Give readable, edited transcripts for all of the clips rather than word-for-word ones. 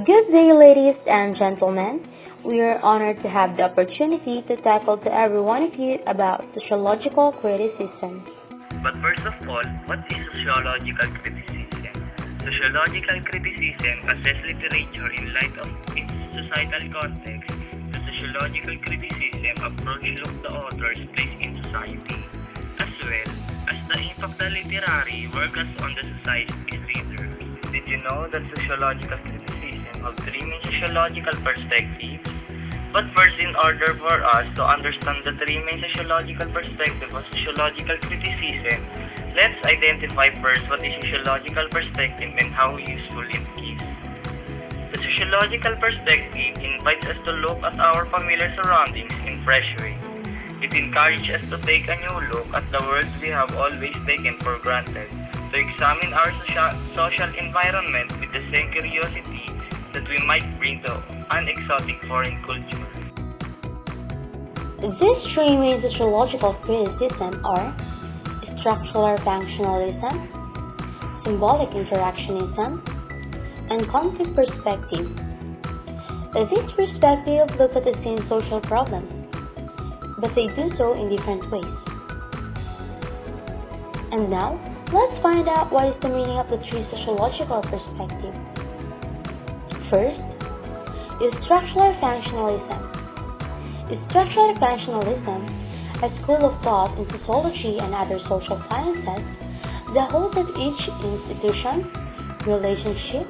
Good day, ladies and gentlemen. We are honored to have the opportunity to tackle to every one of you about sociological criticism. But first of all, what is sociological criticism? Sociological criticism assesses literature in light of its societal context. The sociological criticism approach looks the author's place in society, as well as the impact the literary work has on the society's reader. Did you know that sociological criticism have three main sociological perspectives? But first, in order for us to understand the three main sociological perspectives of sociological criticism, let's identify first what is sociological perspective and how useful it is. The sociological perspective invites us to look at our familiar surroundings in fresh way. It encourages us to take a new look at the world we have always taken for granted, to examine our social environment with the same curiosity that we might bring to an exotic foreign culture. These three main sociological criticisms are structural functionalism, symbolic interactionism, and conflict perspective. These perspectives look at the same social problems, but they do so in different ways. And now, let's find out what is the meaning of the three sociological perspectives. First is structural functionalism. Structural functionalism, a school of thought in sociology and other social sciences, that holds that each institution, relationship,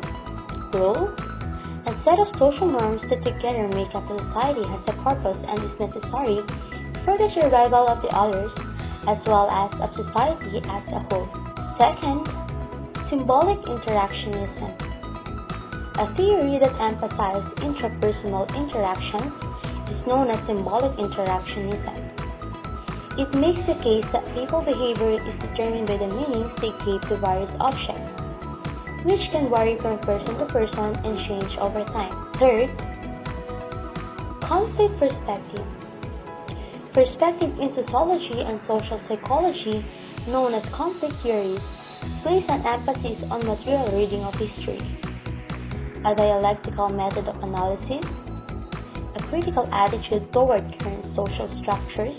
role, and set of social norms that together make up a society has a purpose and is necessary for the survival of the others as well as of society as a whole. Second, symbolic interactionism, a theory that emphasizes intrapersonal interactions is known as symbolic interactionism. It makes the case that people's behavior is determined by the meanings they give to various objects, which can vary from person to person and change over time. Third, conflict perspective. Perspective in sociology and social psychology, known as conflict theories, place an emphasis on material reading of history, a dialectical method of analysis, a critical attitude toward current social structures,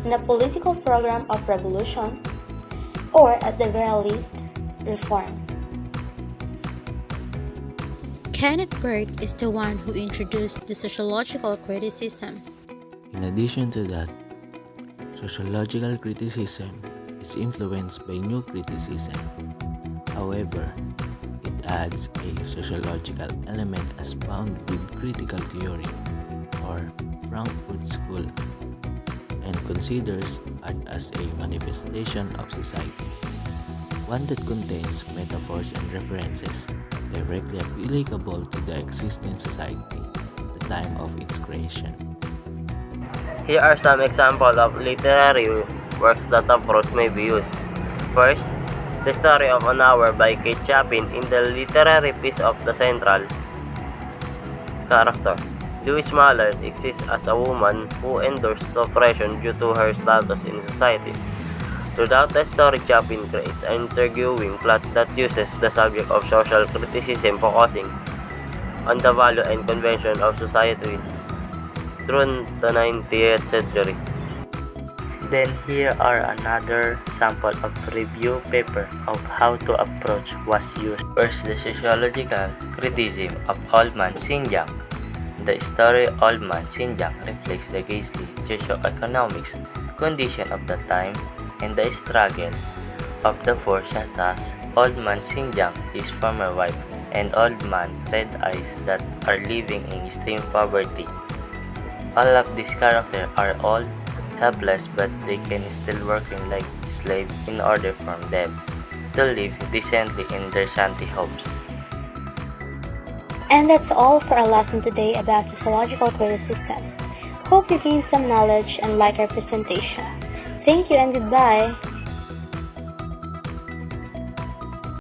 and a political program of revolution, or at the very least, reform. Kenneth Burke is the one who introduced the sociological criticism. In addition to that, sociological criticism is influenced by new criticism. However, it adds a sociological element as found with critical theory or Frankfurt School and considers art as a manifestation of society, one that contains metaphors and references directly applicable to the existing society at the time of its creation. Here are some examples of literary works that approach may be used. First, The Story of an Hour by Kate Chapin. In the literary piece of the central character, Louise Mallard exists as a woman who endures oppression due to her status in society. Throughout the story, Chapin creates an intriguing plot that uses the subject of social criticism, focusing on the value and convention of society through the 19th century. Then here are another sample of review paper of how to approach was used. First, the sociological criticism of Old Man Xinjiang. The story Old Man Xinjiang reflects the ghastly socio-economic condition of the time and the struggle of the poor, such as Old Man Xinjiang, his former wife, and Old Man Red Eyes that are living in extreme poverty. All of these characters are old, helpless, but they can still working like slaves in order for them to live decently in their shanty homes. And that's all for our lesson today about sociological criticism. Hope you gained some knowledge and like our presentation. Thank you and goodbye.